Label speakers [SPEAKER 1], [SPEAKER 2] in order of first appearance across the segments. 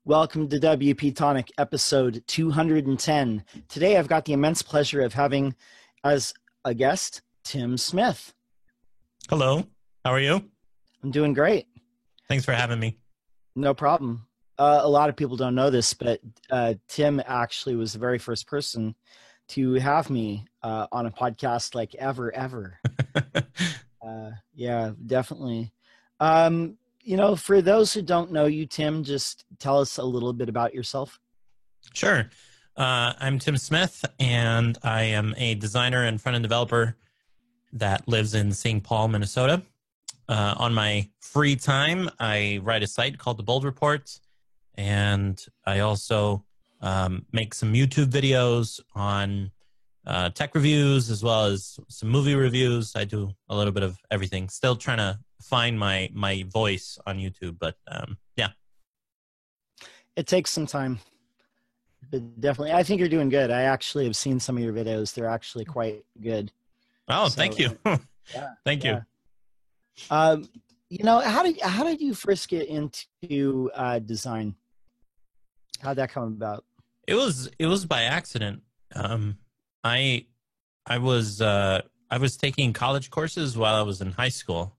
[SPEAKER 1] Welcome to WP Tonic, episode 210. Today I've got the immense pleasure of having as a guest, Tim Smith.
[SPEAKER 2] Hello, how are you?
[SPEAKER 1] I'm doing great.
[SPEAKER 2] Thanks for having me.
[SPEAKER 1] No problem. A lot of people don't know this, but Tim actually was the very first person to have me on a podcast like ever. Yeah, definitely. For those who don't know you, Tim, just tell us a little bit about yourself.
[SPEAKER 2] Sure. I'm Tim Smith, and I am a designer and front-end developer that lives in St. Paul, Minnesota. On my free time, I write a site called The Bold Report, and I also make some YouTube videos on tech reviews as well as some movie reviews. I do a little bit of everything. Still trying to find my voice on YouTube, but yeah.
[SPEAKER 1] It takes some time, but definitely. I think you're doing good. I actually have seen some of your videos. They're actually quite good.
[SPEAKER 2] Oh, thank you.
[SPEAKER 1] Yeah,
[SPEAKER 2] Thank you.
[SPEAKER 1] How did you first get into design? How'd that come about?
[SPEAKER 2] It was by accident. I was taking college courses while I was in high school,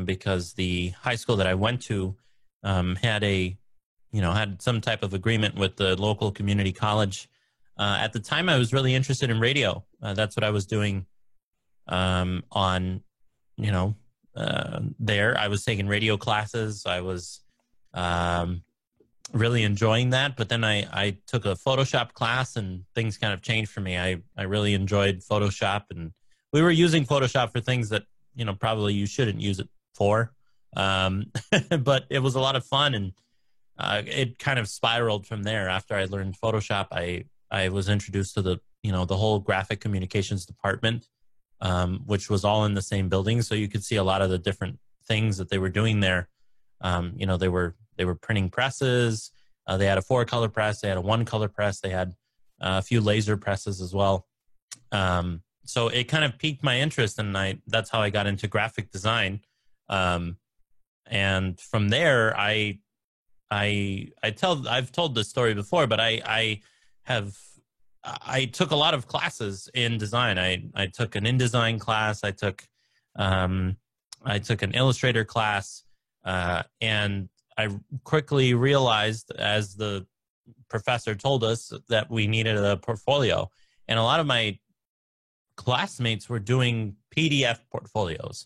[SPEAKER 2] because the high school that I went to had some type of agreement with the local community college. At the time, I was really interested in radio. That's what I was doing there. I was taking radio classes. I was really enjoying that. But then I took a Photoshop class and things kind of changed for me. I really enjoyed Photoshop, and we were using Photoshop for things that, probably you shouldn't use it for. But it was a lot of fun, and it kind of spiraled from there. After I learned Photoshop, I was introduced to the whole graphic communications department, which was all in the same building. So you could see a lot of the different things that they were doing there. They were printing presses. They had a 4-color press. They had a 1-color press. They had a few laser presses as well. So it kind of piqued my interest, and that's how I got into graphic design. And from there, I've told this story before, but I took a lot of classes in design. I took an InDesign class. I took an Illustrator class, and I quickly realized, as the professor told us, that we needed a portfolio. And a lot of my classmates were doing PDF portfolios,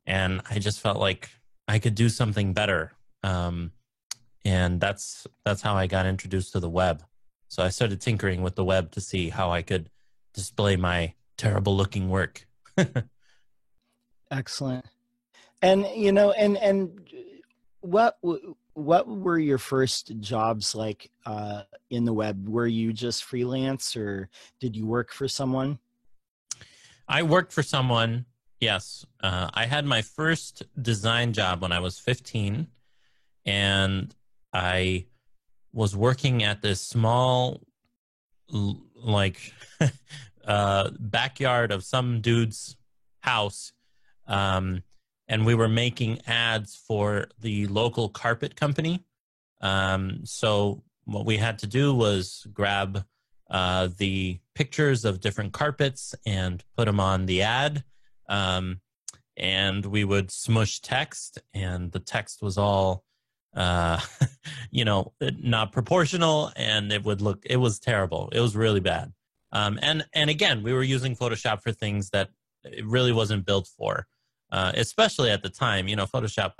[SPEAKER 2] and I just felt like I could do something better. And that's how I got introduced to the web. So I started tinkering with the web to see how I could display my terrible looking work.
[SPEAKER 1] Excellent. And what were your first jobs like in the web? Were you just freelance, or did you work for someone?
[SPEAKER 2] I worked for someone, yes. I had my first design job when I was 15, and I was working at this small, backyard of some dude's house, and we were making ads for the local carpet company. So what we had to do was grab the pictures of different carpets and put them on the ad. And we would smush text, and the text was all, not proportional, and it was terrible. It was really bad. And again, we were using Photoshop for things that it really wasn't built for. Especially at the time, Photoshop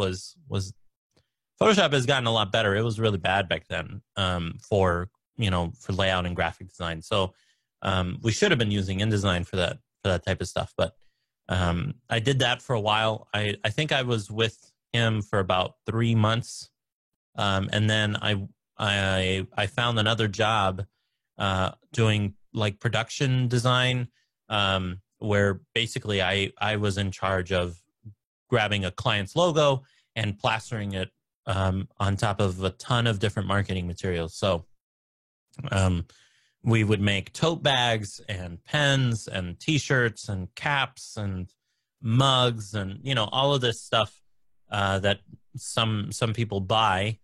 [SPEAKER 2] has gotten a lot better. It was really bad back then, for layout and graphic design. So, we should have been using InDesign for that type of stuff. But, I did that for a while. I think I was with him for about 3 months. And then I found another job, doing like production design, where basically I was in charge of grabbing a client's logo and plastering it on top of a ton of different marketing materials. So we would make tote bags and pens and T-shirts and caps and mugs and, all of this stuff that some people buy.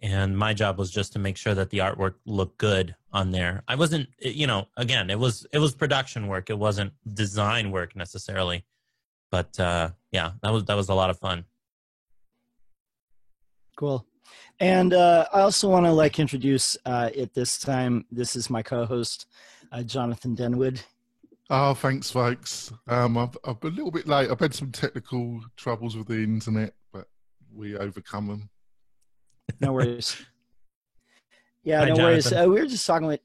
[SPEAKER 2] and my job was just to make sure that the artwork looked good on there. I wasn't, again, it was production work. It wasn't design work necessarily, but yeah, that was a lot of fun.
[SPEAKER 1] Cool. And I also want to introduce at this time, this is my co-host, Jonathan Denwood.
[SPEAKER 3] Oh, thanks, folks. I've been a little bit late. I've had some technical troubles with the internet, but we overcome them.
[SPEAKER 1] No worries. Yeah,
[SPEAKER 2] Hi,
[SPEAKER 1] no
[SPEAKER 2] Jonathan.
[SPEAKER 1] worries. We were just talking with,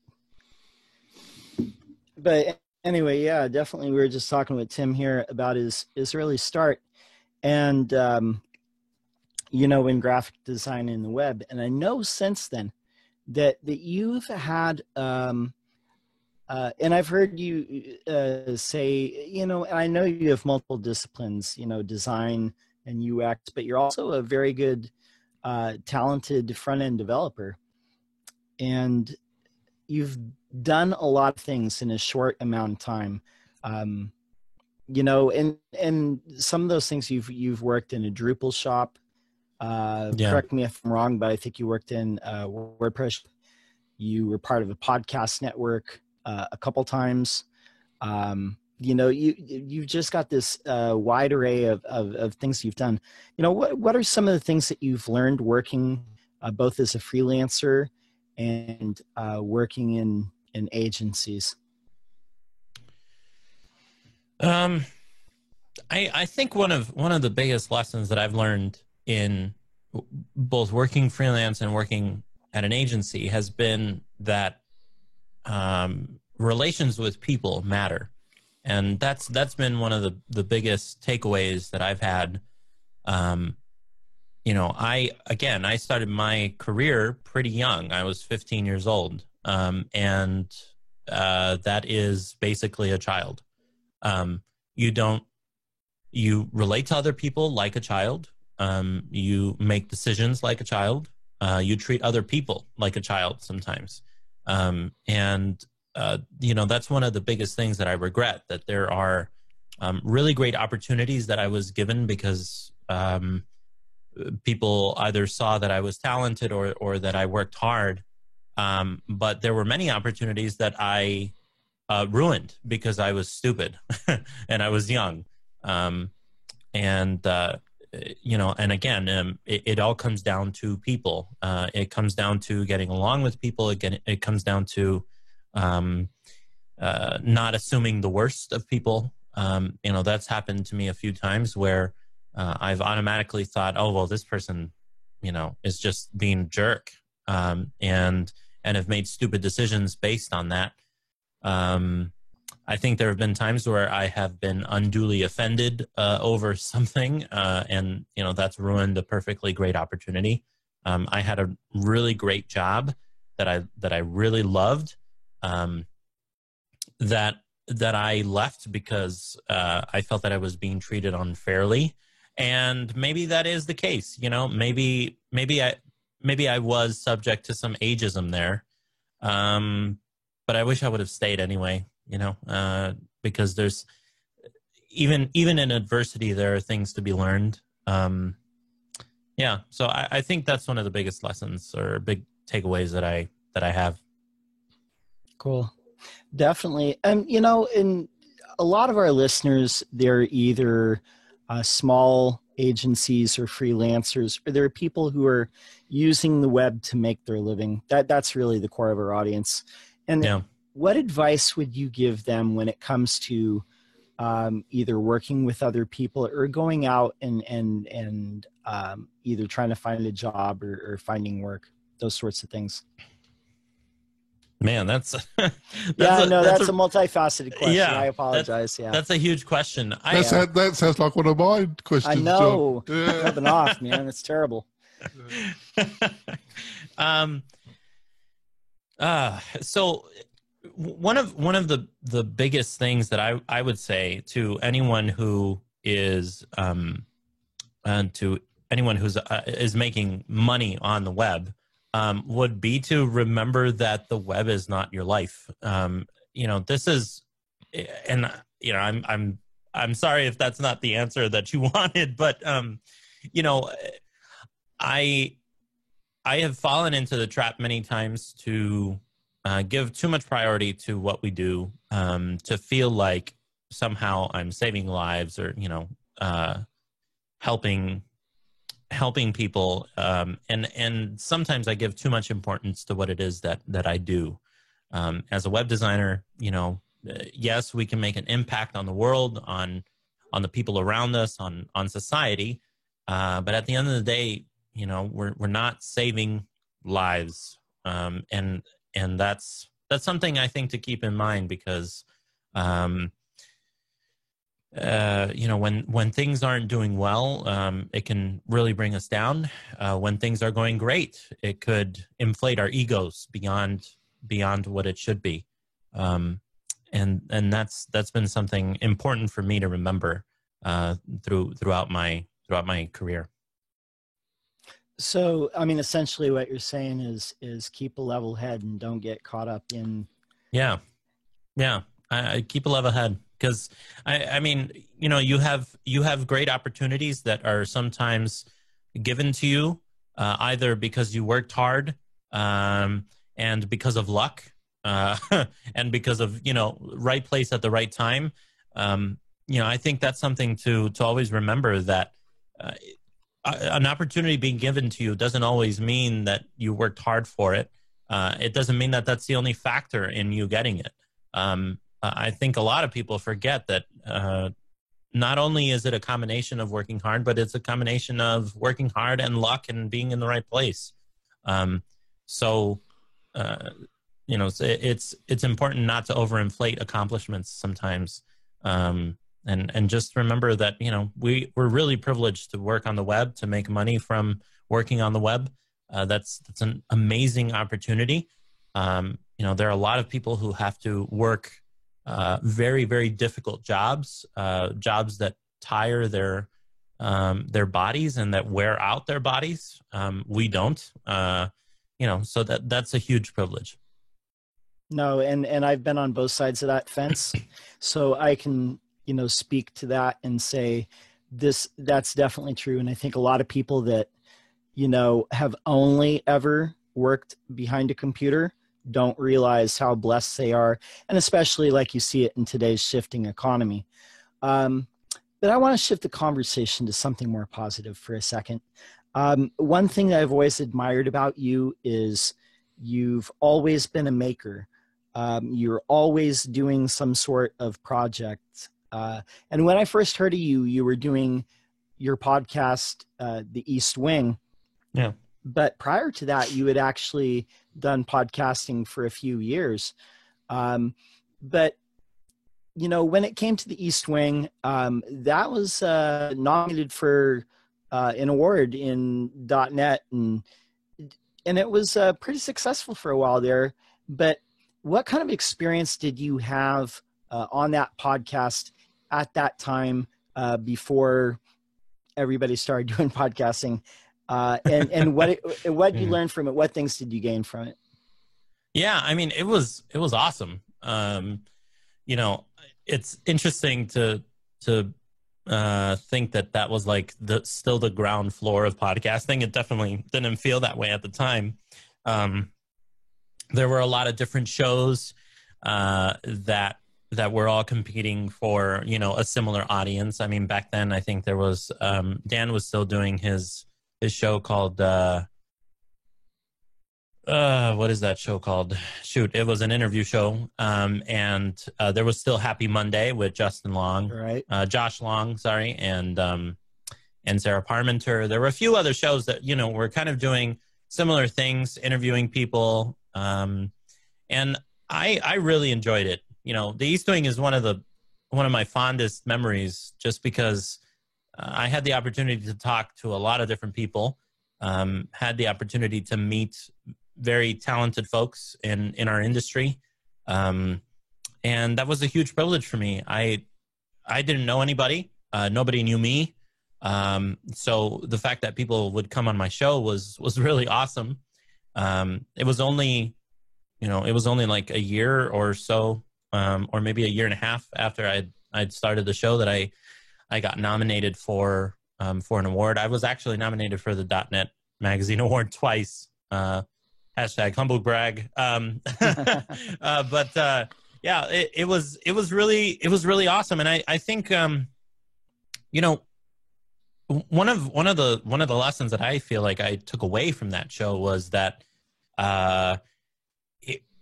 [SPEAKER 1] but anyway, yeah, definitely. We were just talking with Tim here about his early start, and in graphic design in the web. And I know since then that you've had, and I've heard you say, and I know you have multiple disciplines, design and UX, but you're also a very good, talented front-end developer. And you've done a lot of things in a short amount of time. And some of those things you've worked in a Drupal shop. Correct me if I'm wrong, but I think you worked in WordPress. You were part of a podcast network a couple times. You've just got this wide array of things you've done. What are some of the things that you've learned working both as a freelancer and working in agencies?
[SPEAKER 2] I think one of the biggest lessons that I've learned in both working freelance and working at an agency has been that relations with people matter. And that's been one of the biggest takeaways that I've had. I started my career pretty young. I was 15 years old. And that is basically a child. You relate to other people like a child. You make decisions like a child. You treat other people like a child sometimes. That's one of the biggest things that I regret, that there are really great opportunities that I was given because people either saw that I was talented or that I worked hard. But there were many opportunities that I ruined because I was stupid and I was young. It all comes down to people. It comes down to getting along with people. Again, it comes down to not assuming the worst of people. That's happened to me a few times where I've automatically thought, oh, well, this person, is just being a jerk, and have made stupid decisions based on that. I think there have been times where I have been unduly offended over something, and that's ruined a perfectly great opportunity. I had a really great job that I really loved, that I left because I felt that I was being treated unfairly, and maybe that is the case. Maybe I was subject to some ageism there, but I wish I would have stayed anyway. Because there's even in adversity, there are things to be learned. So I think that's one of the biggest lessons or big takeaways that I have.
[SPEAKER 1] Cool. Definitely. And, in a lot of our listeners, they're either small agencies or freelancers, or there are people who are using the web to make their living. That's really the core of our audience. And what advice would you give them when it comes to either working with other people or going out and either trying to find a job or finding work, those sorts of things?
[SPEAKER 2] Man, that's
[SPEAKER 1] a multifaceted question.
[SPEAKER 2] Yeah,
[SPEAKER 1] I apologize.
[SPEAKER 2] That's a huge question.
[SPEAKER 3] That sounds like one of my questions.
[SPEAKER 1] I know. Yeah. Rubbing off, man. It's terrible.
[SPEAKER 2] So one of the biggest things that I would say to anyone who is is making money on the web would be to remember that the web is not your life. This is, and I'm sorry if that's not the answer that you wanted, but I I have fallen into the trap many times to give too much priority to what we do, to feel like somehow I'm saving lives or, helping people. And sometimes I give too much importance to what it is that I do. As a web designer, yes, we can make an impact on the world, on the people around us, on society. But at the end of the day, we're not saving lives. And that's something I think to keep in mind, because, when things aren't doing well, it can really bring us down. When things are going great, it could inflate our egos beyond what it should be. And that's been something important for me to remember throughout my career.
[SPEAKER 1] So, I mean, essentially what you're saying is keep a level head and don't get caught up in.
[SPEAKER 2] Yeah. I keep a level head, because I mean, you have great opportunities that are sometimes given to you, either because you worked hard, and because of luck, and because of, right place at the right time. I think that's something to always remember, that an opportunity being given to you doesn't always mean that you worked hard for it. It doesn't mean that that's the only factor in you getting it. I think a lot of people forget that not only is it a combination of working hard, but it's a combination of working hard and luck and being in the right place. So it's important not to overinflate accomplishments sometimes. And just remember that, we're really privileged to work on the web, to make money from working on the web. That's an amazing opportunity. There are a lot of people who have to work very, very difficult jobs that tire their bodies and that wear out their bodies. We don't, so that's a huge privilege.
[SPEAKER 1] No, and I've been on both sides of that fence, so I can, speak to that and say that's definitely true. And I think a lot of people that, have only ever worked behind a computer don't realize how blessed they are. And especially like you see it in today's shifting economy. But I want to shift the conversation to something more positive for a second. One thing that I've always admired about you is you've always been a maker. You're always doing some sort of project. And when I first heard of you, you were doing your podcast, The East Wing.
[SPEAKER 2] Yeah.
[SPEAKER 1] But prior to that, you had actually done podcasting for a few years. But, when it came to The East Wing, that was nominated for an award in .NET, and it was pretty successful for a while there. But what kind of experience did you have on that podcast at that time, before everybody started doing podcasting? And what did you learn from it? What things did you gain from it?
[SPEAKER 2] Yeah, I mean, it was awesome. It's interesting to think that was like still the ground floor of podcasting. It definitely didn't feel that way at the time. There were a lot of different shows that were all competing for, a similar audience. I mean, back then, I think there was Dan was still doing his show called what is that show called? Shoot, it was an interview show. And there was still Happy Monday with Justin Long,
[SPEAKER 1] right?
[SPEAKER 2] Josh Long, sorry, and Sarah Parmenter. There were a few other shows that, were kind of doing similar things, interviewing people. And I really enjoyed it. The East Wing is one of my fondest memories, just because I had the opportunity to talk to a lot of different people, had the opportunity to meet very talented folks in our industry. And that was a huge privilege for me. I didn't know anybody. Nobody knew me. So the fact that people would come on my show was really awesome. It was only like a year or so, or maybe a year and a half after I'd started the show that I got nominated for an award. I was actually nominated for the .NET Magazine Award twice. Hashtag humble brag. But yeah, it was really awesome. And I think, you know, one of the lessons that I feel like I took away from that show was that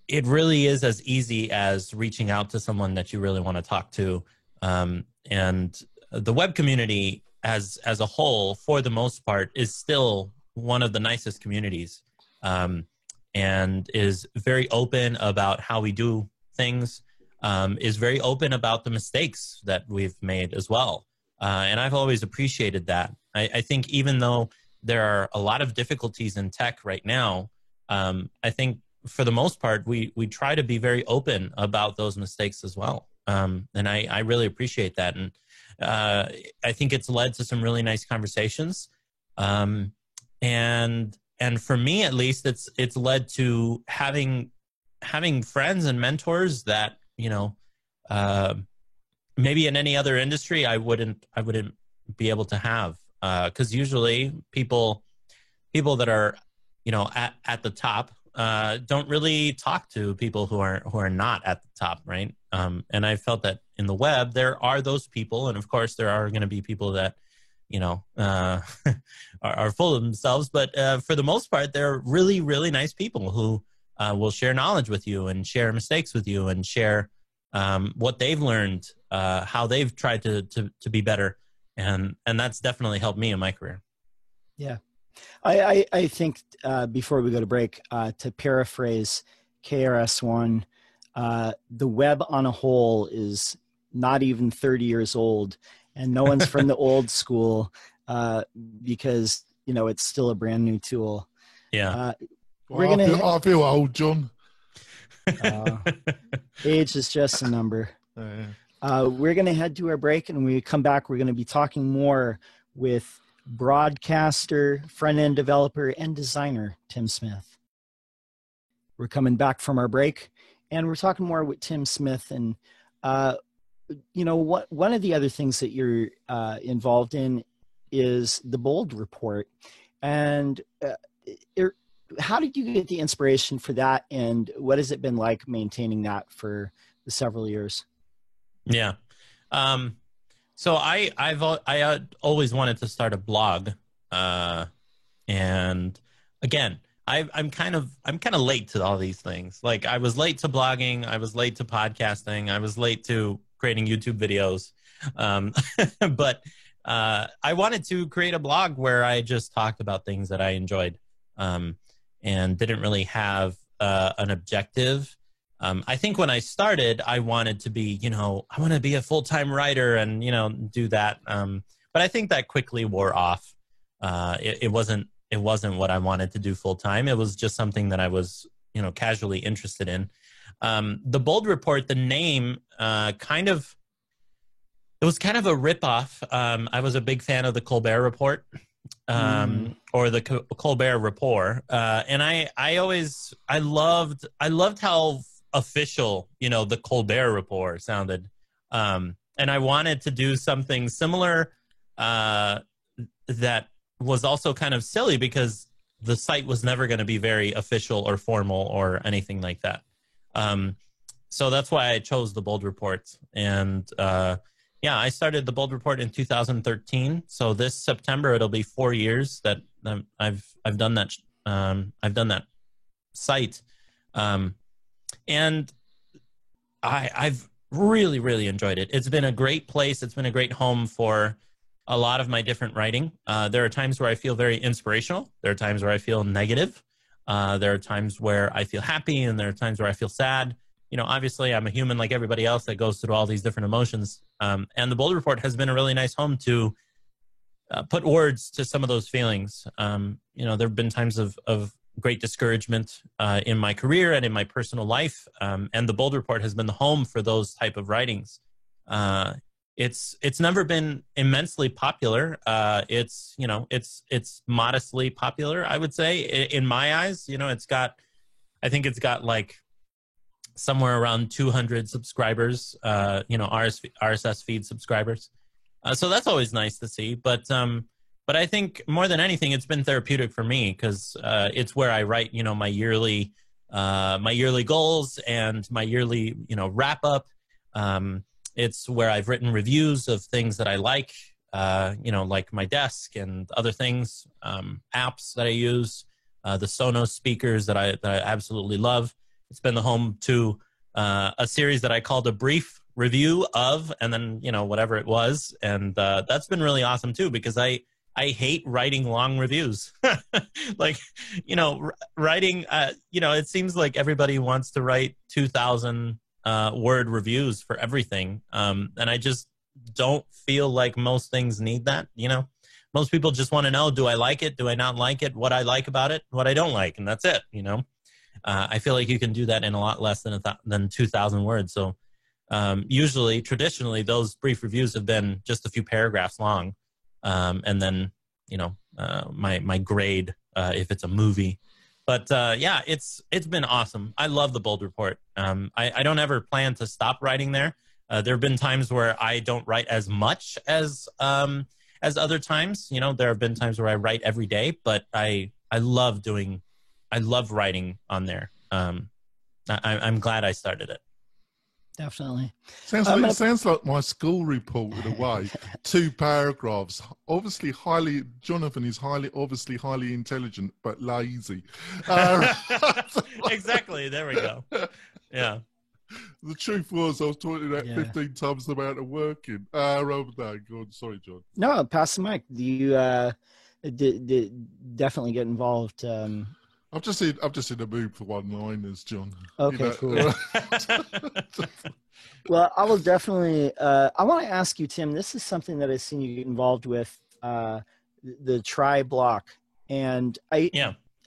[SPEAKER 2] it really is as easy as reaching out to someone that you really want to talk to. And the web community as a whole, for the most part, is still one of the nicest communities, and is very open about how we do things, is very open about the mistakes that we've made as well. And I've always appreciated that. I think even though there are a lot of difficulties in tech right now, I think for the most part, we try to be very open about those mistakes as well. And I really appreciate that. And I think it's led to some really nice conversations. And for me, at least, it's led to having friends and mentors that, you know, maybe in any other industry I wouldn't be able to have, because usually people that are, you know, at the top don't really talk to people who are not at the top, right? And I felt that in the web there are those people, and of course there are going to be people that, you know, are full of themselves, but for the most part they're really, really nice people who will share knowledge with you and share mistakes with you and share what they've learned, how they've tried to be better, and that's definitely helped me in my career.
[SPEAKER 1] Yeah. I think before we go to break, to paraphrase KRS-One, the web on a whole is not even 30 years old, and no one's from the old school, because, you know, it's still a brand new tool.
[SPEAKER 2] Yeah.
[SPEAKER 3] I feel old, John.
[SPEAKER 1] Age is just a number. We're going to head to our break, and when we come back, we're going to be talking more with broadcaster, front-end developer, and designer Tim Smith. We're coming back from our break, and we're talking more with Tim Smith. And you know, one of the other things that you're involved in is the Bold Report. And how did you get the inspiration for that, and what has it been like maintaining that for the several years?
[SPEAKER 2] Yeah. So I always wanted to start a blog, and again, I'm kind of late to all these things. Like, I was late to blogging, I was late to podcasting, I was late to creating YouTube videos, but I wanted to create a blog where I just talked about things that I enjoyed, and didn't really have an objective. I think when I started, I wanted to be, you know, I want to be a full-time writer and, you know, do that. But I think that quickly wore off. It wasn't what I wanted to do full-time. It was just something that I was, you know, casually interested in. The Bold Report, the name, it was kind of a ripoff. I was a big fan of the Colbert Report, or the Colbert Report. And I loved how official, you know, the Colbert Report sounded. And I wanted to do something similar that was also kind of silly, because the site was never going to be very official or formal or anything like that. So that's why I chose the Bold Report. And yeah, I started the Bold Report in 2013. So this September, it'll be 4 years that I've done that. I've done that site. And I've really, really enjoyed it. It's been a great place. It's been a great home for a lot of my different writing. There are times where I feel very inspirational. There are times where I feel negative. There are times where I feel happy, and there are times where I feel sad. You know, obviously I'm a human like everybody else that goes through all these different emotions. And the Bold Report has been a really nice home to put words to some of those feelings. You know, there have been times of great discouragement in my career and in my personal life. And the Bold Report has been the home for those type of writings. It's never been immensely popular. It's, you know, it's modestly popular, I would say, in my eyes. You know, I think it's got like somewhere around 200 subscribers, you know, RSS feed subscribers. So that's always nice to see. But But I think more than anything, it's been therapeutic for me because it's where I write, my yearly goals and my yearly, wrap up. It's where I've written reviews of things that I like, like my desk and other things, apps that I use, the Sonos speakers that I absolutely love. It's been the home to a series that I called A Brief Review of, and then, whatever it was. And that's been really awesome too, because I hate writing long reviews. Like, writing, it seems like everybody wants to write 2,000 word reviews for everything. And I just don't feel like most things need that. Most people just want to know, do I like it? Do I not like it? What I like about it, what I don't like. And that's it. I feel like you can do that in a lot less than 2,000 words. So traditionally, those brief reviews have been just a few paragraphs long. And then, my grade, if it's a movie. But it's been awesome. I love the Bold Report. I don't ever plan to stop writing there. There have been times where I don't write as much as other times. There have been times where I write every day, but I love writing on there. I'm glad I started it.
[SPEAKER 1] Definitely.
[SPEAKER 3] Sounds like my school report in a way. 2 paragraphs. Obviously Jonathan is obviously highly intelligent, but lazy.
[SPEAKER 2] Exactly. There we go. Yeah.
[SPEAKER 3] The truth was, I was talking about 15 times the amount of working. Go on. Sorry, John.
[SPEAKER 1] No, pass the mic. You definitely get involved.
[SPEAKER 3] I'm just in the mood for one-liners, John.
[SPEAKER 1] Okay, cool. Well, I will definitely. I want to ask you, Tim. This is something that I've seen you get involved with, the Try block, and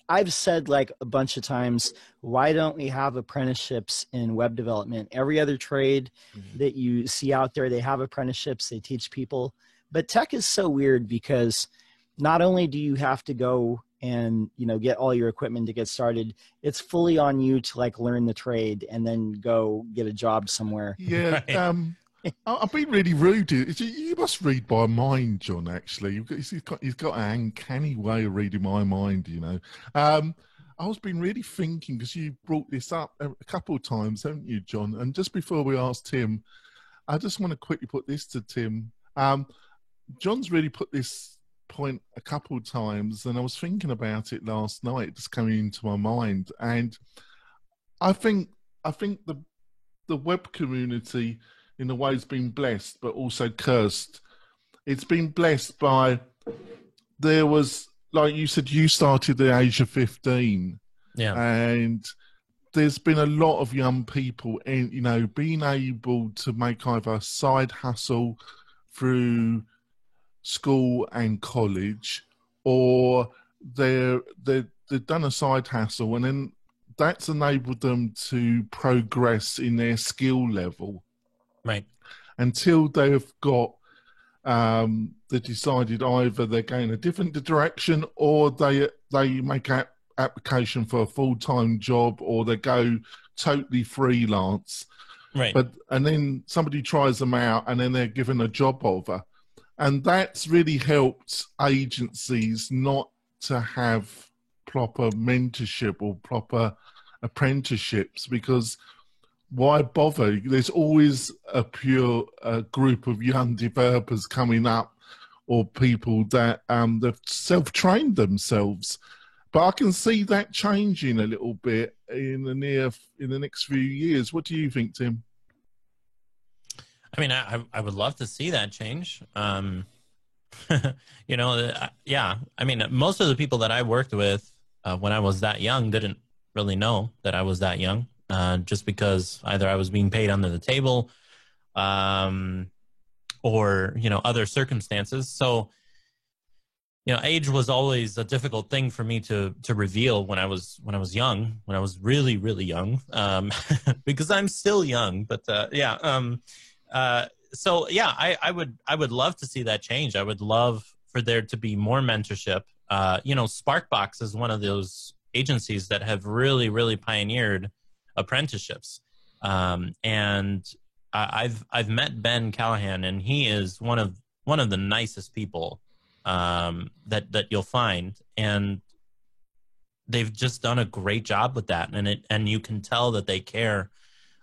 [SPEAKER 1] I've said like a bunch of times, why don't we have apprenticeships in web development? Every other trade that you see out there, they have apprenticeships. They teach people, but tech is so weird because not only do you have to go and get all your equipment to get started, it's fully on you to like learn the trade and then go get a job somewhere.
[SPEAKER 3] Yeah. Right. I've been really rude. You must read my mind, John. Actually, he's got an uncanny way of reading my mind. I was been really thinking, because you brought this up a couple of times, haven't you, John? And just before we ask Tim, I just want to quickly put this to Tim. John's really put this point a couple of times, and I was thinking about it last night, just coming into my mind. And I think the web community in a way has been blessed, but also cursed. It's been blessed by, there was, like you said, you started at the age of 15.
[SPEAKER 2] Yeah.
[SPEAKER 3] And there's been a lot of young people being able to make either a side hustle through school and college, or they've done a side hustle, and then that's enabled them to progress in their skill level,
[SPEAKER 2] right?
[SPEAKER 3] Until they've got they decided either they're going a different direction, or they make an application for a full-time job, or they go totally freelance,
[SPEAKER 2] right?
[SPEAKER 3] And then somebody tries them out, and then they're given a job offer. And that's really helped agencies not to have proper mentorship or proper apprenticeships, because why bother? There's always a group of young developers coming up, or people that they've self-trained themselves. But I can see that changing a little bit in the next few years. What do you think, Tim?
[SPEAKER 2] I mean, I would love to see that change. Yeah. I mean, most of the people that I worked with when I was that young didn't really know that I was that young, just because either I was being paid under the table, or other circumstances. So, age was always a difficult thing for me to reveal when I was young, when I was really, really young, because I'm still young. But so yeah, I would love to see that change. I would love for there to be more mentorship. Sparkbox is one of those agencies that have really, really pioneered apprenticeships. And I've met Ben Callahan, and he is one of the nicest people that you'll find, and they've just done a great job with that, and you can tell that they care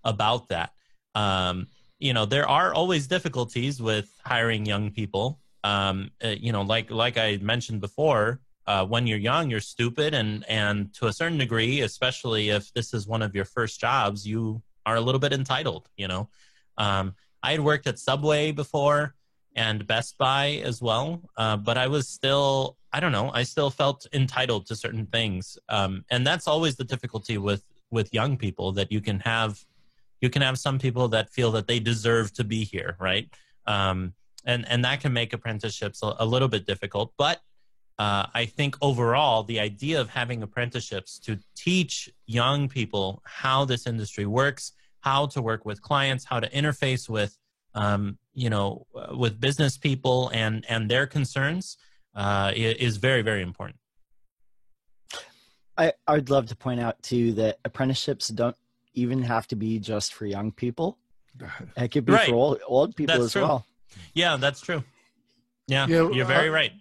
[SPEAKER 2] about that. There are always difficulties with hiring young people. Like I mentioned before, when you're young, you're stupid, and to a certain degree, especially if this is one of your first jobs, you are a little bit entitled. I had worked at Subway before and Best Buy as well, but I was still, I don't know, I still felt entitled to certain things, and that's always the difficulty with young people, that you can have some people that feel that they deserve to be here, right? And that can make apprenticeships a little bit difficult. But I think overall, the idea of having apprenticeships to teach young people how this industry works, how to work with clients, how to interface with, with business people and their concerns is very, very important.
[SPEAKER 1] I'd love to point out too that apprenticeships don't even have to be just for young people. It could be
[SPEAKER 2] right.
[SPEAKER 1] for old people
[SPEAKER 2] that's
[SPEAKER 1] as
[SPEAKER 2] true.
[SPEAKER 1] well.
[SPEAKER 2] Yeah, that's true. Yeah, you're very right.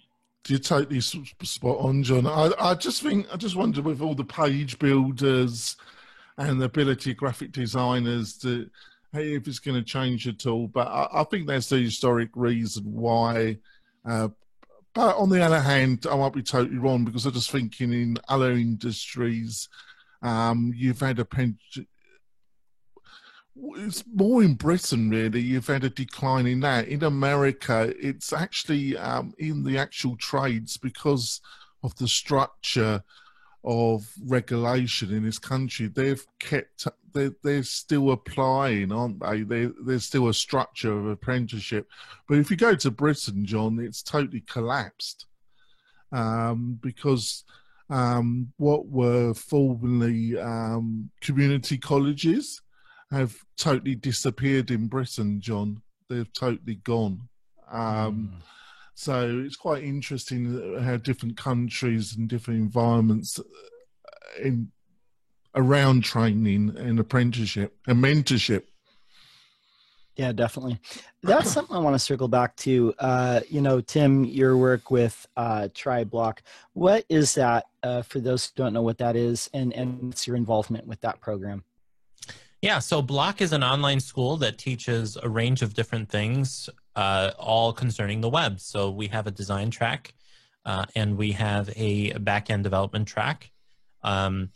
[SPEAKER 3] You're totally spot on, John. I just wonder, with all the page builders and the ability of graphic designers, to if it's going to change at all. But I think that's the historic reason why. But on the other hand, I might be totally wrong, because I'm just thinking in other industries, you've had it's more in Britain, really. You've had a decline in that. In America, it's actually in the actual trades, because of the structure of regulation in this country. They're still applying, aren't they? There's still a structure of apprenticeship. But if you go to Britain, John, it's totally collapsed, because what were formerly community colleges have totally disappeared in Britain, John. They've totally gone. So it's quite interesting how different countries and different environments around training and apprenticeship and mentorship.
[SPEAKER 1] Yeah, definitely. That's something I want to circle back to. Tim, your work with TriBlock. What is that, for those who don't know what that is, and what's your involvement with that program?
[SPEAKER 2] Yeah, so Block is an online school that teaches a range of different things, all concerning the web. So we have a design track, and we have a back-end development track. And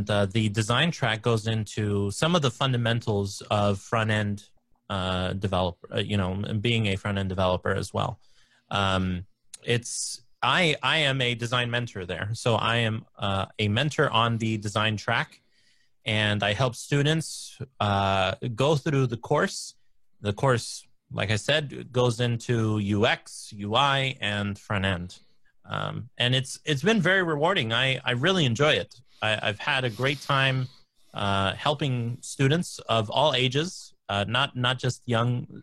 [SPEAKER 2] the design track goes into some of the fundamentals of front-end developer, being a front-end developer as well. I am a design mentor there. So I am a mentor on the design track, and I help students go through the course. The course, like I said, goes into UX, UI, and front end. And it's been very rewarding. I really enjoy it. I've had a great time helping students of all ages, not just young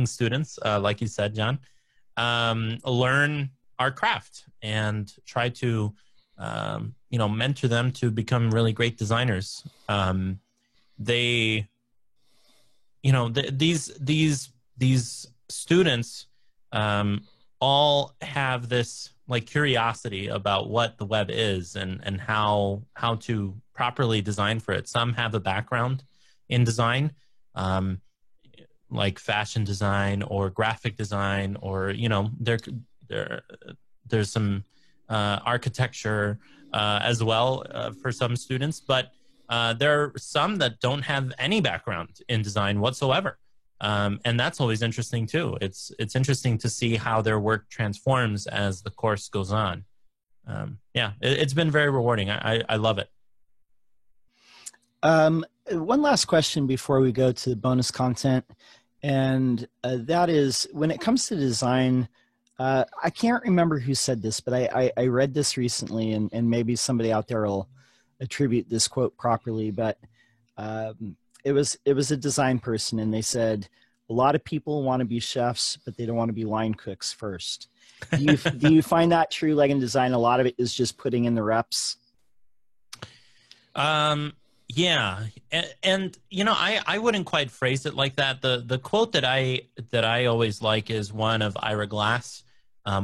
[SPEAKER 2] students, like you said, John, learn our craft and try to mentor them to become really great designers. These students all have this curiosity about what the web is and how to properly design for it. Some have a background in design, like fashion design or graphic design, or there's some architecture as well for some students, but there are some that don't have any background in design whatsoever. And that's always interesting too. It's interesting to see how their work transforms as the course goes on. It's been very rewarding. I love it.
[SPEAKER 1] One last question before we go to the bonus content, and that is, when it comes to design, I can't remember who said this, but I read this recently, and maybe somebody out there will attribute this quote properly, but it was a design person, and they said, a lot of people want to be chefs, but they don't want to be line cooks first. Do you find that true? Like in design, a lot of it is just putting in the reps.
[SPEAKER 2] Yeah. And I wouldn't quite phrase it like that. The quote that I always like is one of Ira Glass.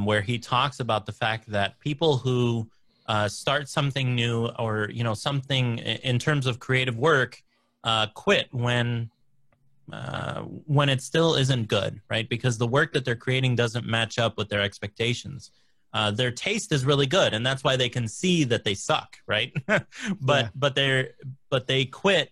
[SPEAKER 2] where he talks about the fact that people who start something new or, something in terms of creative work, quit when it still isn't good, right? Because the work that they're creating doesn't match up with their expectations. Their taste is really good, and that's why they can see that they suck, right? but they quit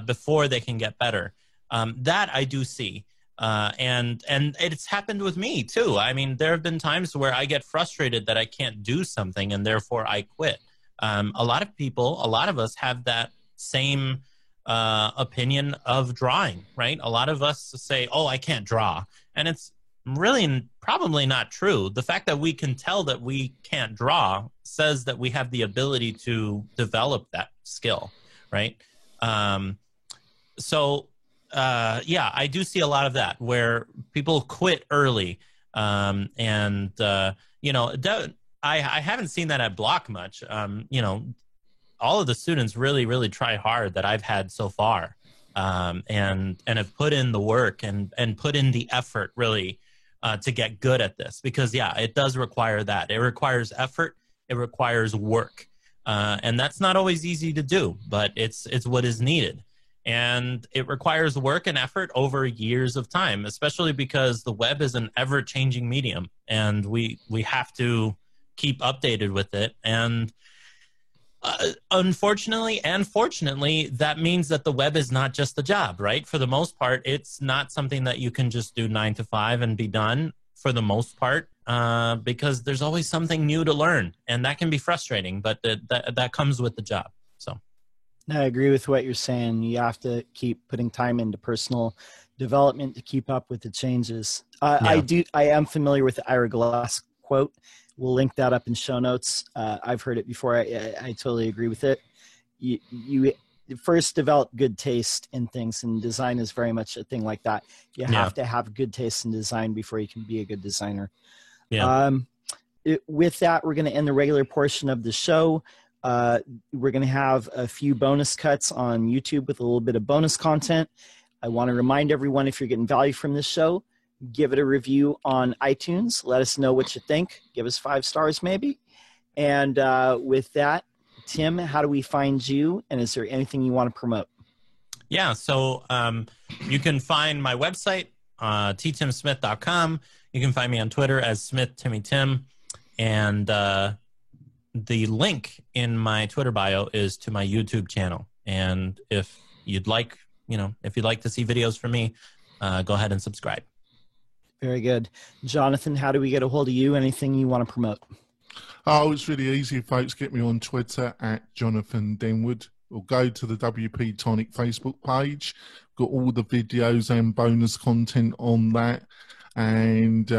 [SPEAKER 2] before they can get better. That I do see. And it's happened with me too. I mean, there have been times where I get frustrated that I can't do something and therefore I quit. A lot of us have that same opinion of drawing, right? A lot of us say, oh, I can't draw. And it's really probably not true. The fact that we can tell that we can't draw says that we have the ability to develop that skill, right? I do see a lot of that where people quit early. I haven't seen that at Block much. All of the students really, really try hard that I've had so far, and have put in the work and put in the effort really to get good at this, because it does require that. It requires effort. It requires work. And that's not always easy to do, but it's what is needed. And it requires work and effort over years of time, especially because the web is an ever-changing medium, and we have to keep updated with it. And unfortunately and fortunately, that means that the web is not just a job, right? For the most part, it's not something that you can just do 9 to 5 and be done for the most part, because there's always something new to learn, and that can be frustrating, but that comes with the job. So.
[SPEAKER 1] I agree with what you're saying. You have to keep putting time into personal development to keep up with the changes. I am familiar with the Ira Glass quote. We'll link that up in show notes. I've heard it before. I totally agree with it. You first develop good taste in things, and design is very much a thing like that. You have to have good taste in design before you can be a good designer. Yeah. With that, we're going to end the regular portion of the show. We're going to have a few bonus cuts on YouTube with a little bit of bonus content. I want to remind everyone, if you're getting value from this show, give it a review on iTunes. Let us know what you think. Give us 5 stars maybe. And with that, Tim, how do we find you? And is there anything you want to promote?
[SPEAKER 2] Yeah, so you can find my website, ttimsmith.com. You can find me on Twitter as SmithTimmyTim. And the link in my Twitter bio is to my YouTube channel. And if you'd like to see videos from me, go ahead and subscribe.
[SPEAKER 1] Very good. Jonathan, how do we get a hold of you? Anything you want to promote?
[SPEAKER 3] Oh, it's really easy, folks. Get me on Twitter at Jonathan Denwood, or go to the WP Tonic Facebook page. Got all the videos and bonus content on that. And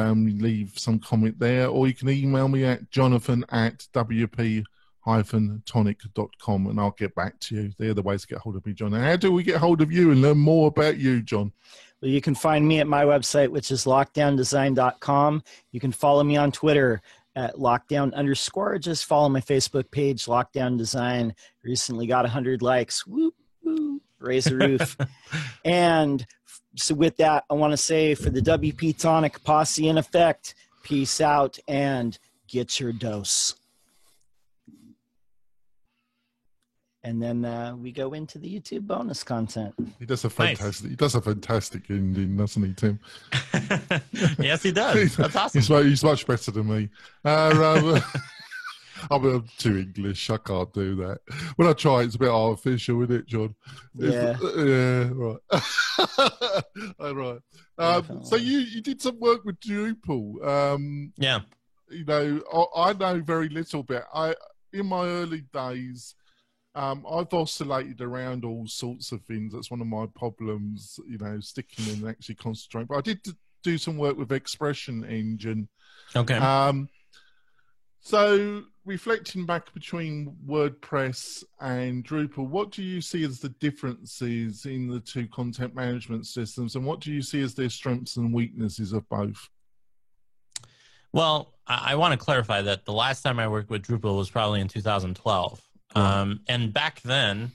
[SPEAKER 3] leave some comment there, or you can email me at jonathan@wp-tonic.com, and I'll get back to you. They're the ways to get hold of me, John. And how do we get hold of you and learn more about you, John?
[SPEAKER 1] Well, you can find me at my website, which is lockdowndesign.com. You can follow me on Twitter at lockdown_. Just follow my Facebook page, Lockdown Design. Recently got 100 likes. Woo, woo, raise the roof. And so with that, I want to say, for the WP Tonic posse in effect, peace out and get your dose. And then we go into the YouTube bonus content.
[SPEAKER 3] He does a fantastic ending, doesn't he, Tim?
[SPEAKER 2] Yes, he does. That's awesome.
[SPEAKER 3] He's much better than me. I'm too English. I can't do that. When I try, it's a bit artificial, isn't it, John?
[SPEAKER 1] Yeah.
[SPEAKER 3] Right. Right. So you did some work with Drupal.
[SPEAKER 2] Yeah.
[SPEAKER 3] I know very little bit. In my early days, I've oscillated around all sorts of things. That's one of my problems, sticking and actually concentrating. But I did do some work with Expression Engine.
[SPEAKER 2] Okay.
[SPEAKER 3] So reflecting back between WordPress and Drupal, what do you see as the differences in the two content management systems, and what do you see as their strengths and weaknesses of both?
[SPEAKER 2] Well, I want to clarify that the last time I worked with Drupal was probably in 2012. And back then,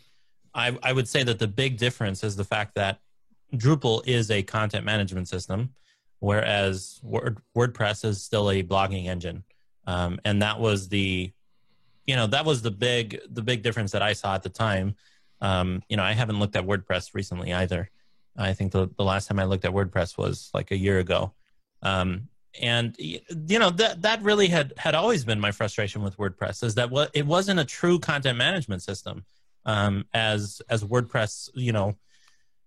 [SPEAKER 2] I would say that the big difference is the fact that Drupal is a content management system. whereas WordPress is still a blogging engine. And that was the big difference that I saw at the time. I haven't looked at WordPress recently either. I think the last time I looked at WordPress was like a year ago. And that really had always been my frustration with WordPress, is that it wasn't a true content management system, as WordPress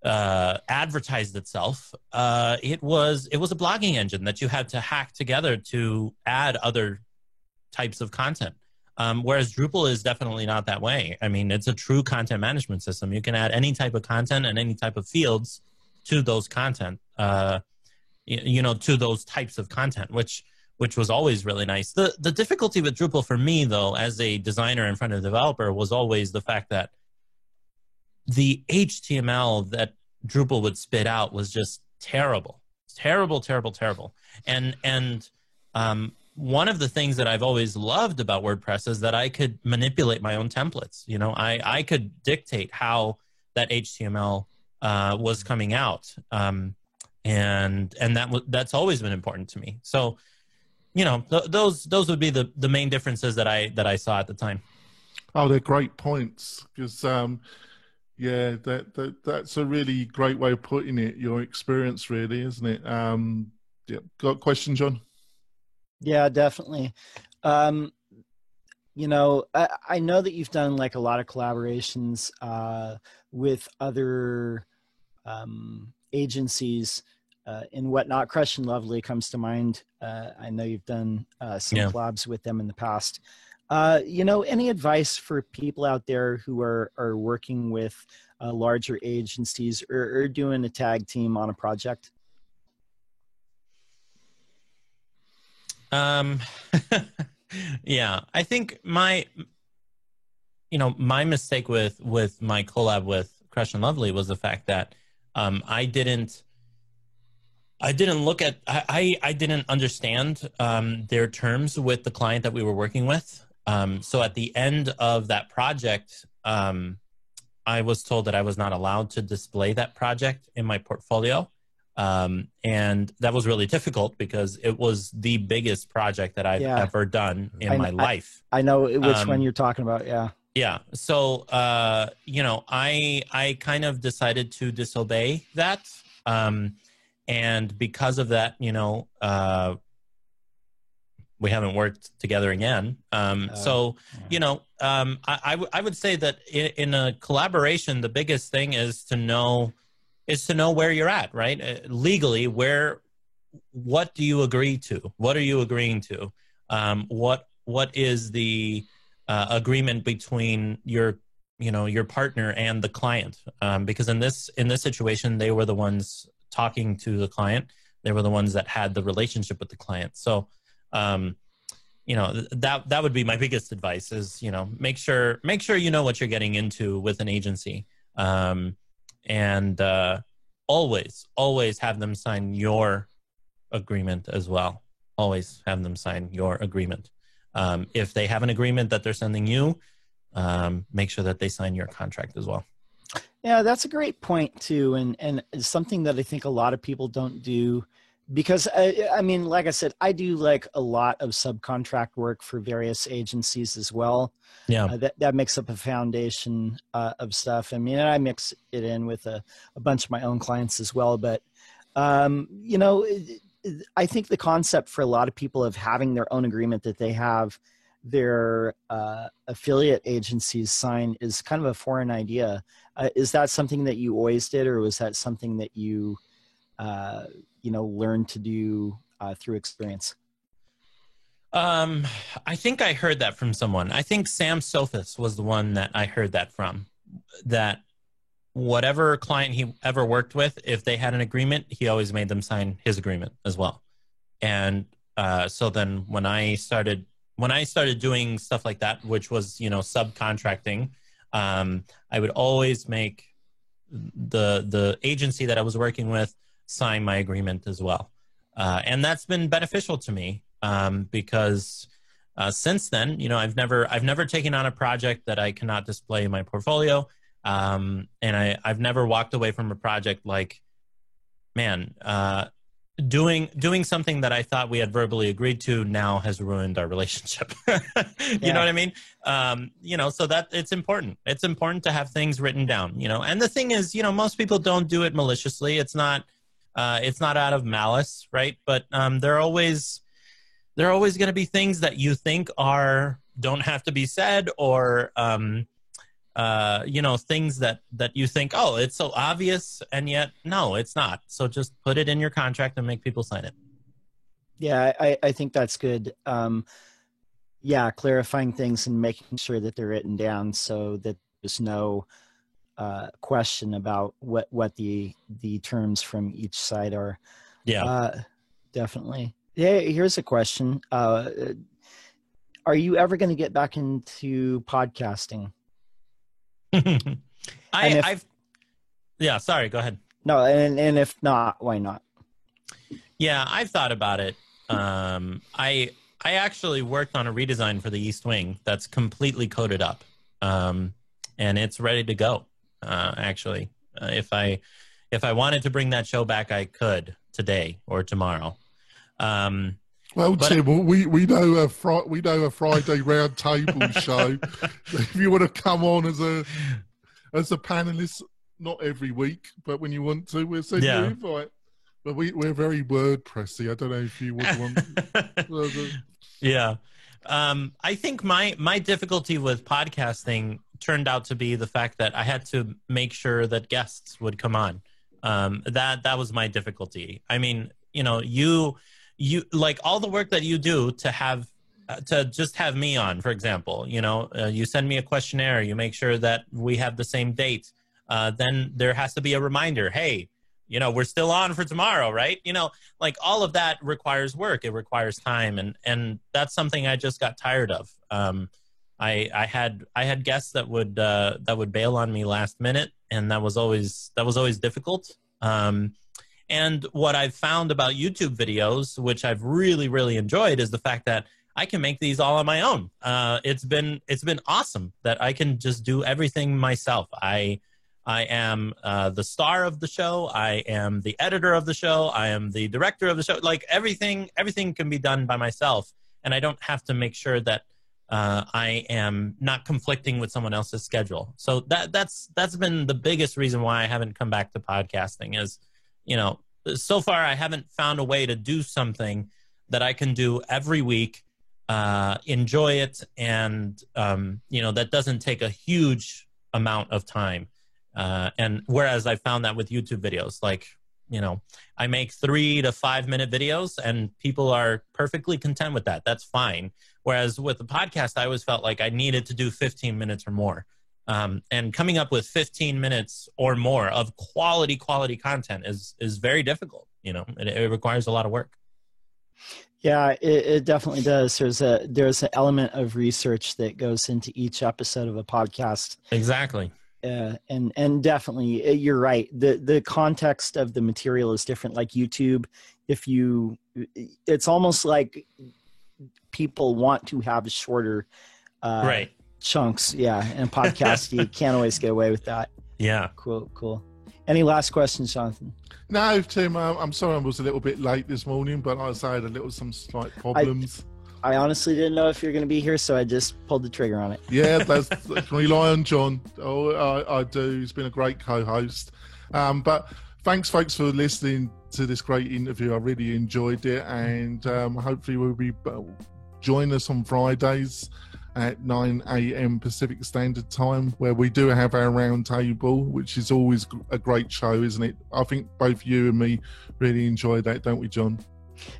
[SPEAKER 2] advertised itself. It was a blogging engine that you had to hack together to add other types of content. Whereas Drupal is definitely not that way. I mean, it's a true content management system. You can add any type of content and any type of fields to those content. To those types of content, which was always really nice. The difficulty with Drupal for me, though, as a designer and front-end developer, was always the fact that the HTML that Drupal would spit out was just terrible. And one of the things that I've always loved about WordPress is that I could manipulate my own templates. I could dictate how that HTML was coming out. And that's always been important to me. So, those would be the main differences that I saw at the time.
[SPEAKER 3] Oh, they're great points, because that's a really great way of putting it. Your experience, really, isn't it? Got a question, John?
[SPEAKER 1] Yeah, definitely. I know that you've done like a lot of collaborations with other agencies and whatnot. Crush and Lovely comes to mind. I know you've done some collabs with them in the past. Any advice for people out there who are working with larger agencies or doing a tag team on a project?
[SPEAKER 2] Yeah, I think my mistake with my collab with Crush and Lovely was the fact that I didn't understand their terms with the client that we were working with. So at the end of that project, I was told that I was not allowed to display that project in my portfolio. And that was really difficult because it was the biggest project that I've ever done in my life.
[SPEAKER 1] I know which one you're talking about. Yeah.
[SPEAKER 2] Yeah. So, I kind of decided to disobey that. And because of that, we haven't worked together again. I would say that in a collaboration, the biggest thing is to know where you're at, right? Legally, what do you agree to? What are you agreeing to? What is the agreement between your partner and the client? Because in this situation, they were the ones talking to the client. They were the ones that had the relationship with the client. So, that would be my biggest advice is, make sure you know what you're getting into with an agency. And always have them sign your agreement as well. Always have them sign your agreement. If they have an agreement that they're sending you, make sure that they sign your contract as well.
[SPEAKER 1] Yeah, that's a great point too, and it's something that I think a lot of people don't do, because I mean, like I said, I do like a lot of subcontract work for various agencies as well.
[SPEAKER 2] Yeah,
[SPEAKER 1] that makes up a foundation of stuff. I mean, and I mix it in with a bunch of my own clients as well. But I think the concept for a lot of people of having their own agreement that they have their affiliate agencies sign is kind of a foreign idea. Is that something that you always did, or was that something that you learned to do through experience?
[SPEAKER 2] I think I heard that from someone. I think Sam Sophis was the one that I heard that from. That whatever client he ever worked with, if they had an agreement, he always made them sign his agreement as well. And so then when I started doing stuff like that, which was, subcontracting, I would always make the agency that I was working with sign my agreement as well. And that's been beneficial to me because since then, I've never taken on a project that I cannot display in my portfolio. And I've never walked away from a project like, man, doing something that I thought we had verbally agreed to now has ruined our relationship. You know what I mean? So that it's important. It's important to have things written down, and the thing is, most people don't do it maliciously. It's not out of malice, right? But there are always going to be things that you think don't have to be said, or things that you think, oh, it's so obvious, and yet no, it's not. So just put it in your contract and make people sign it.
[SPEAKER 1] Yeah, I think that's good. Clarifying things and making sure that they're written down so that there's no question about what the terms from each side are.
[SPEAKER 2] Yeah,
[SPEAKER 1] definitely. Yeah, here's a question. Are you ever going to get back into podcasting?
[SPEAKER 2] Sorry, go ahead.
[SPEAKER 1] No, and if not, why not?
[SPEAKER 2] Yeah, I've thought about it. I actually worked on a redesign for the East Wing that's completely coded up, and it's ready to go. Actually, if I wanted to bring that show back, I could today or tomorrow.
[SPEAKER 3] Well, Tim, we know a Friday round table show. If you want to come on as a panelist, not every week, but when you want to, we'll send you an invite. But we're very WordPressy. I don't know if you would want.
[SPEAKER 2] Yeah, I think my difficulty with podcasting turned out to be the fact that I had to make sure that guests would come on. That was my difficulty. I mean, you like all the work that you do to just have me on, for example, you send me a questionnaire, you make sure that we have the same date. Then there has to be a reminder. Hey, we're still on for tomorrow, right? Like all of that requires work. It requires time. And that's something I just got tired of. I had guests that would bail on me last minute, and that was always difficult. And what I've found about YouTube videos, which I've really, really enjoyed, is the fact that I can make these all on my own. It's been awesome that I can just do everything myself. I am the star of the show. I am the editor of the show. I am the director of the show. Like everything can be done by myself, and I don't have to make sure that I am not conflicting with someone else's schedule. So that's been the biggest reason why I haven't come back to podcasting is, so far I haven't found a way to do something that I can do every week, enjoy it, and, that doesn't take a huge amount of time. And whereas I found that with YouTube videos, like, I make 3 to 5 minute videos and people are perfectly content with that. That's fine. Whereas with the podcast, I always felt like I needed to do 15 minutes or more. And coming up with 15 minutes or more of quality content is very difficult. It requires a lot of work.
[SPEAKER 1] Yeah, it definitely does. There's an element of research that goes into each episode of a podcast.
[SPEAKER 2] Exactly.
[SPEAKER 1] And definitely, you're right. The context of the material is different. Like YouTube, it's almost like people want to have shorter,
[SPEAKER 2] right.
[SPEAKER 1] chunks. Yeah, and podcast, you can't always get away with that.
[SPEAKER 2] Yeah.
[SPEAKER 1] Cool. Any last questions, Jonathan?
[SPEAKER 3] No, Tim, I'm sorry I was a little bit late this morning, but I had some slight problems.
[SPEAKER 1] I honestly didn't know if you were going to be here, so I just pulled the trigger on it.
[SPEAKER 3] Yeah, that's can rely on John. I do. He's been a great co-host. But thanks, folks, for listening to this great interview. I really enjoyed it, and hopefully we'll be join us on Fridays at 9 a.m. Pacific Standard Time, where we do have our round table, which is always a great show, isn't it? I think both you and me really enjoy that, don't we, John?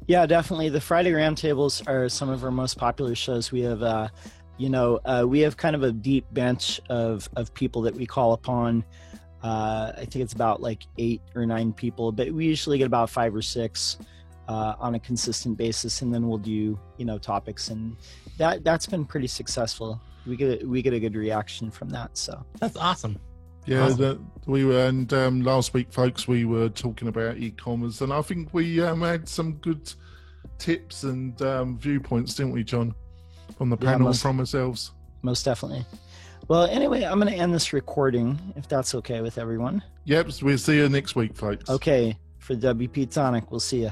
[SPEAKER 1] Yeah, definitely. The Friday Roundtables are some of our most popular shows. We have, we have kind of a deep bench of people that we call upon. I think it's about like 8 or 9 people, but we usually get about 5 or 6 on a consistent basis, and then we'll do topics, and that's been pretty successful. We get a good reaction from that, so
[SPEAKER 2] that's awesome.
[SPEAKER 3] Yeah,
[SPEAKER 2] awesome.
[SPEAKER 3] We were, and last week, folks, we were talking about e-commerce, and I think we had some good tips and viewpoints, didn't we, John, from the panel and from ourselves?
[SPEAKER 1] Most definitely. Well, anyway, I'm going to end this recording, if that's okay with everyone.
[SPEAKER 3] Yep, we'll see you next week, folks.
[SPEAKER 1] Okay, for WP Tonic, we'll see you.